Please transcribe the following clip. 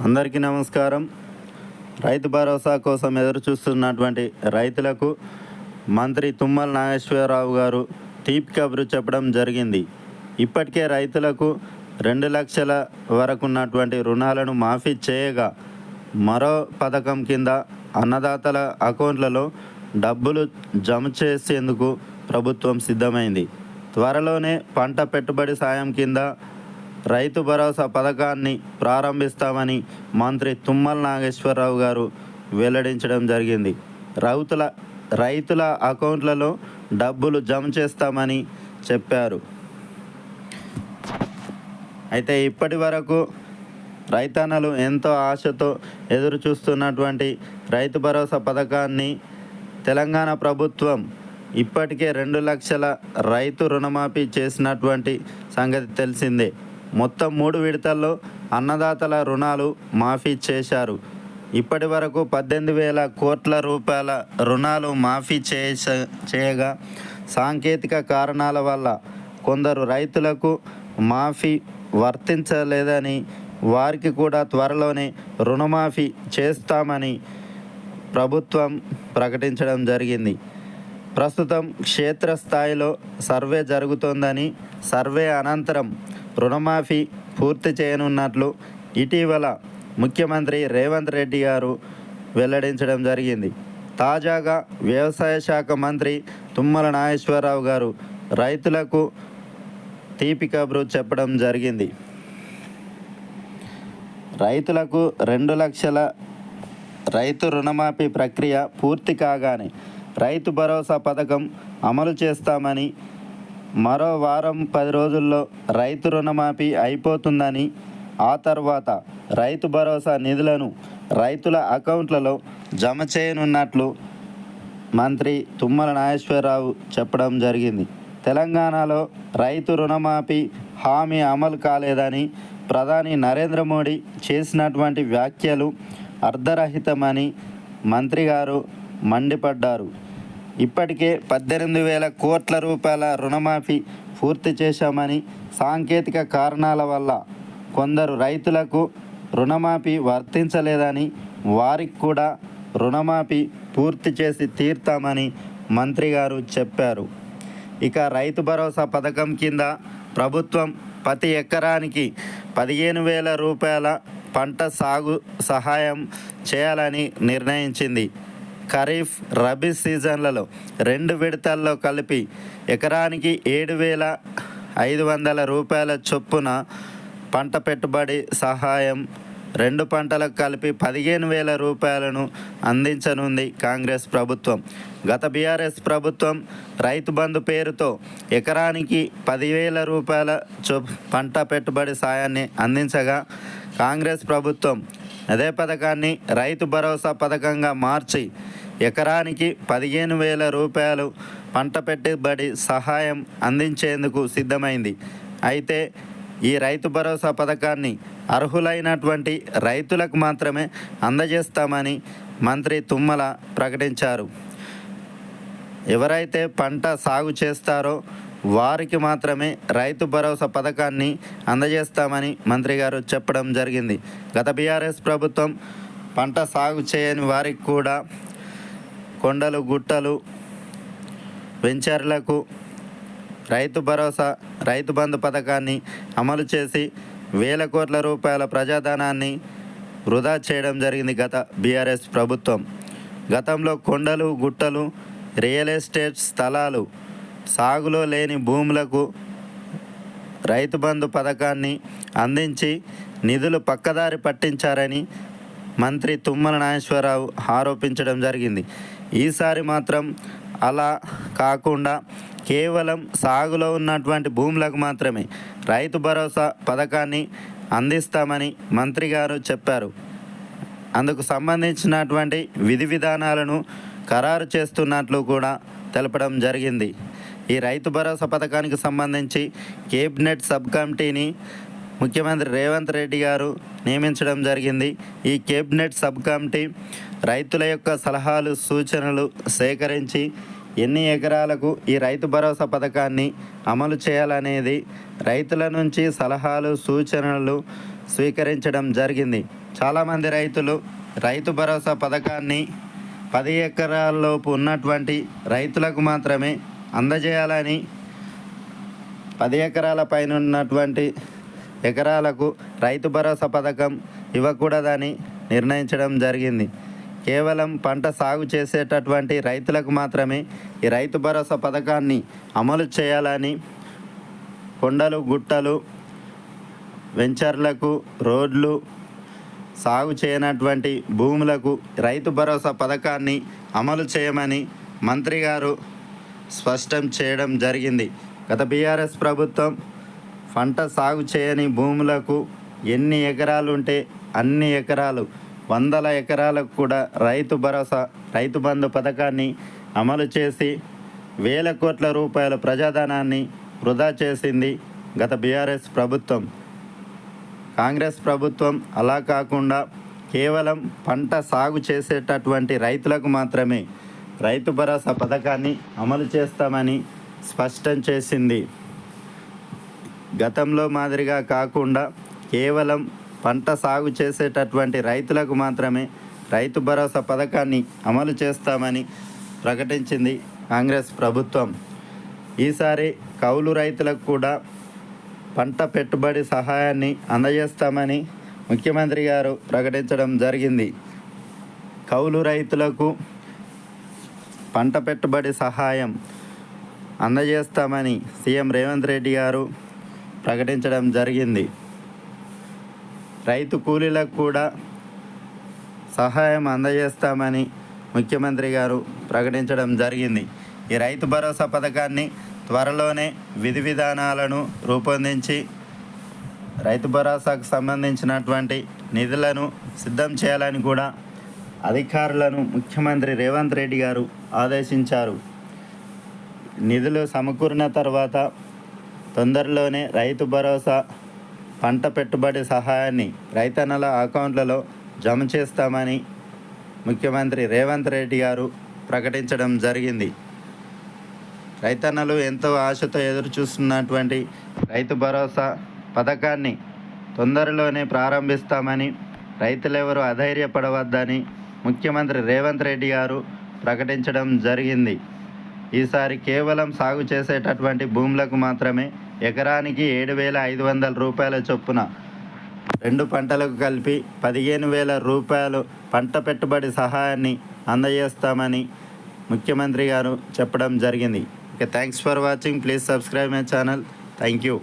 అందరికీ నమస్కారం. రైతు భరోసా కోసం ఎదురు చూస్తున్నటువంటి రైతులకు మంత్రి తుమ్మల నాగేశ్వరరావు గారు తీపి కబురు చెప్పడం జరిగింది. ఇప్పటికే రైతులకు 2 లక్షల వరకు ఉన్నటువంటి రుణాలను మాఫీ చేయగా మరో పథకం కింద అన్నదాతల అకౌంట్లలో డబ్బులు జమ చేసేందుకు ప్రభుత్వం సిద్ధమైంది. త్వరలోనే పంట పెట్టుబడి సాయం కింద రైతు భరోసా పథకాన్ని ప్రారంభిస్తామని మంత్రి తుమ్మల నాగేశ్వరరావు గారు వెల్లడించడం జరిగింది. రైతుల అకౌంట్లలో డబ్బులు జమ చేస్తామని చెప్పారు. అయితే ఇప్పటి వరకు రైతన్నలు ఎంతో ఆశతో ఎదురు చూస్తున్నటువంటి రైతు భరోసా పథకాన్ని తెలంగాణ ప్రభుత్వం ఇప్పటికే 2 లక్షల రైతు రుణమాఫీ చేసినటువంటి సంగతి తెలిసిందే. మొత్తం 3 విడతల్లో అన్నదాతల రుణాలు మాఫీ చేశారు. ఇప్పటి వరకు 18,000 కోట్ల రూపాయల రుణాలు మాఫీ చేయగా సాంకేతిక కారణాల వల్ల కొందరు రైతులకు మాఫీ వర్తించలేదని, వారికి కూడా త్వరలోనే రుణమాఫీ చేస్తామని ప్రభుత్వం ప్రకటించడం జరిగింది. ప్రస్తుతం క్షేత్రస్థాయిలో సర్వే జరుగుతోందని, సర్వే అనంతరం రుణమాఫీ పూర్తి చేయనున్నట్లు ఇటీవల ముఖ్యమంత్రి రేవంత్ రెడ్డి గారు వెల్లడించడం జరిగింది. తాజాగా వ్యవసాయ శాఖ మంత్రి తుమ్మల నాగేశ్వరరావు గారు రైతులకు తీపి కబురు చెప్పడం జరిగింది. రైతులకు 2 లక్షల రైతు రుణమాఫీ ప్రక్రియ పూర్తి కాగానే రైతు భరోసా పథకం అమలు చేస్తామని, మరో వారం 10 రోజుల్లో రైతు రుణమాఫీ అయిపోతుందని, ఆ తర్వాత రైతు భరోసా నిధులను రైతుల అకౌంట్లలో జమ చేయనున్నట్లు మంత్రి తుమ్మల నాగేశ్వరరావు చెప్పడం జరిగింది. తెలంగాణలో రైతు రుణమాఫీ హామీ అమలు కాలేదని ప్రధాని నరేంద్ర మోడీ చేసినటువంటి వ్యాఖ్యలు అర్ధరహితమని మంత్రి గారు మండిపడ్డారు. ఇప్పటికే 18,000 కోట్ల రూపాయల రుణమాఫీ పూర్తి చేశామని, సాంకేతిక కారణాల వల్ల కొందరు రైతులకు రుణమాఫీ వర్తించలేదని, వారికి కూడా రుణమాఫీ పూర్తి చేసి తీర్తామని మంత్రి గారు చెప్పారు. ఇక రైతు భరోసా పథకం కింద ప్రభుత్వం ప్రతి ఎకరానికి 15,000 రూపాయల పంట సాగు సహాయం చేయాలని నిర్ణయించింది. ఖరీఫ్, రబీ సీజన్లలో 2 విడతల్లో కలిపి ఎకరానికి 7,500 రూపాయల చొప్పున పంట పెట్టుబడి సహాయం, 2 పంటలకు కలిపి 15,000 రూపాయలను అందించనుంది కాంగ్రెస్ ప్రభుత్వం. గత బీఆర్ఎస్ ప్రభుత్వం రైతు బంధు పేరుతో ఎకరానికి 10,000 రూపాయల పంట పెట్టుబడి సాయాన్ని అందించగా, కాంగ్రెస్ ప్రభుత్వం అదే పథకాన్ని రైతు భరోసా పథకంగా మార్చి ఎకరానికి 15,000 రూపాయలు పంట పెట్టుబడి సహాయం అందించేందుకు సిద్ధమైంది. అయితే ఈ రైతు భరోసా పథకాన్ని అర్హులైనటువంటి రైతులకు మాత్రమే అందజేస్తామని మంత్రి తుమ్మల ప్రకటించారు. ఎవరైతే పంట సాగు చేస్తారో వారికి మాత్రమే రైతు భరోసా పథకాన్ని అందజేస్తామని మంత్రి గారు చెప్పడం జరిగింది. గత బీఆర్ఎస్ ప్రభుత్వం పంట సాగు చేయని వారికి కూడా కొండలు, గుట్టలు, వెంచర్లకు రైతు భరోసా, రైతు బంధు పథకాన్ని అమలు చేసి 1,000 కోట్ల రూపాయల ప్రజాధనాన్ని వృధా చేయడం జరిగింది గత బీఆర్ఎస్ ప్రభుత్వం. గతంలో కొండలు, గుట్టలు, రియల్ ఎస్టేట్ స్థలాలు, సాగులో లేని భూములకు రైతు బంధు పథకాన్ని అందించి నిధులు పక్కదారి పట్టించారని మంత్రి తుమ్మల నాగేశ్వరరావు ఆరోపించడం జరిగింది. ఈసారి మాత్రం అలా కాకుండా కేవలం సాగులో ఉన్నటువంటి భూములకు మాత్రమే రైతు భరోసా పథకాన్ని అందిస్తామని మంత్రి గారు చెప్పారు. అందుకు సంబంధించినటువంటి విధి విధానాలను ఖరారు చేస్తున్నట్లు కూడా తెలపడం జరిగింది. ఈ రైతు భరోసా పథకానికి సంబంధించి కేబినెట్ సబ్ కమిటీని ముఖ్యమంత్రి రేవంత్ రెడ్డి గారు నియమించడం జరిగింది. ఈ కేబినెట్ సబ్ కమిటీ రైతుల యొక్క సలహాలు, సూచనలు సేకరించి ఎన్ని ఎకరాలకు ఈ రైతు భరోసా పథకాన్ని అమలు చేయాలనేది రైతుల నుంచి సలహాలు, సూచనలు స్వీకరించడం జరిగింది. చాలామంది రైతులు రైతు భరోసా పథకాన్ని 10 ఎకరాలలోపు ఉన్నటువంటి రైతులకు మాత్రమే అందజేయాలని, 10 ఎకరాల పైన ఉన్నటువంటి ఎకరాలకు రైతు భరోసా పథకం ఇవ్వకూడదని నిర్ణయించడం జరిగింది. కేవలం పంట సాగు చేసేటటువంటి రైతులకు మాత్రమే ఈ రైతు భరోసా పథకాన్ని అమలు చేయాలని, కొండలు గుట్టలు వెంచర్లకు, రోడ్లు, సాగు చేయనటువంటి భూములకు రైతు భరోసా పథకాన్ని అమలు చేయమని మంత్రి గారు స్పష్టం చేయడం జరిగింది. గత బీఆర్ఎస్ ప్రభుత్వం పంట సాగు చేయని భూములకు ఎన్ని ఎకరాలు ఉంటే అన్ని ఎకరాలు, వందల ఎకరాలకు కూడా రైతు భరోసా, రైతు బంధు పథకాన్ని అమలు చేసి వేల కోట్ల రూపాయల ప్రజాధనాన్ని వృధా చేసింది గత బీఆర్ఎస్ ప్రభుత్వం. కాంగ్రెస్ ప్రభుత్వం అలా కాకుండా కేవలం పంట సాగు చేసేటటువంటి రైతులకు మాత్రమే రైతు భరోసా పథకాన్ని అమలు చేస్తామని స్పష్టం చేసింది. గతంలో మాదిరిగా కాకుండా కేవలం పంట సాగు చేసేటటువంటి రైతులకు మాత్రమే రైతు భరోసా పథకాన్ని అమలు చేస్తామని ప్రకటించింది కాంగ్రెస్ ప్రభుత్వం. ఈసారి కౌలు రైతులకు కూడా పంట పెట్టుబడి సహాయాన్ని అందజేస్తామని ముఖ్యమంత్రి గారు ప్రకటించడం జరిగింది. కౌలు రైతులకు పంట పెట్టుబడి సహాయం అందజేస్తామని సీఎం రేవంత్ రెడ్డి గారు ప్రకటించడం జరిగింది. రైతు కూలీలకు కూడా సహాయం అందజేస్తామని ముఖ్యమంత్రి గారు ప్రకటించడం జరిగింది. ఈ రైతు భరోసా పథకాన్ని త్వరలోనే విధి విధానాలను రూపొందించి రైతు భరోసాకు సంబంధించినటువంటి నిధులను సిద్ధం చేయాలని కూడా అధికారులను ముఖ్యమంత్రి రేవంత్ రెడ్డి గారు ఆదేశించారు. నిధులు సమకూరిన తర్వాత తొందరలోనే రైతు భరోసా పంట పెట్టుబడి సహాయాన్ని రైతన్నల అకౌంట్లలో జమ చేస్తామని ముఖ్యమంత్రి రేవంత్ రెడ్డి గారు ప్రకటించడం జరిగింది. రైతన్నలు ఎంతో ఆశతో ఎదురు చూస్తున్నటువంటి రైతు భరోసా పథకాన్ని తొందరలోనే ప్రారంభిస్తామని, రైతులెవరూ అధైర్యపడవద్దని ముఖ్యమంత్రి రేవంత్ రెడ్డి గారు ప్రకటించడం జరిగింది. ఈసారి కేవలం సాగు చేసేటటువంటి భూములకు మాత్రమే ఎకరానికి 7,500 రూపాయల చొప్పున 2 పంటలకు కలిపి 15,000 రూపాయలు పంట పెట్టుబడి సహాయాన్ని అందజేస్తామని ముఖ్యమంత్రి గారు చెప్పడం జరిగింది. Thanks for watching. Please subscribe my channel. Thank you.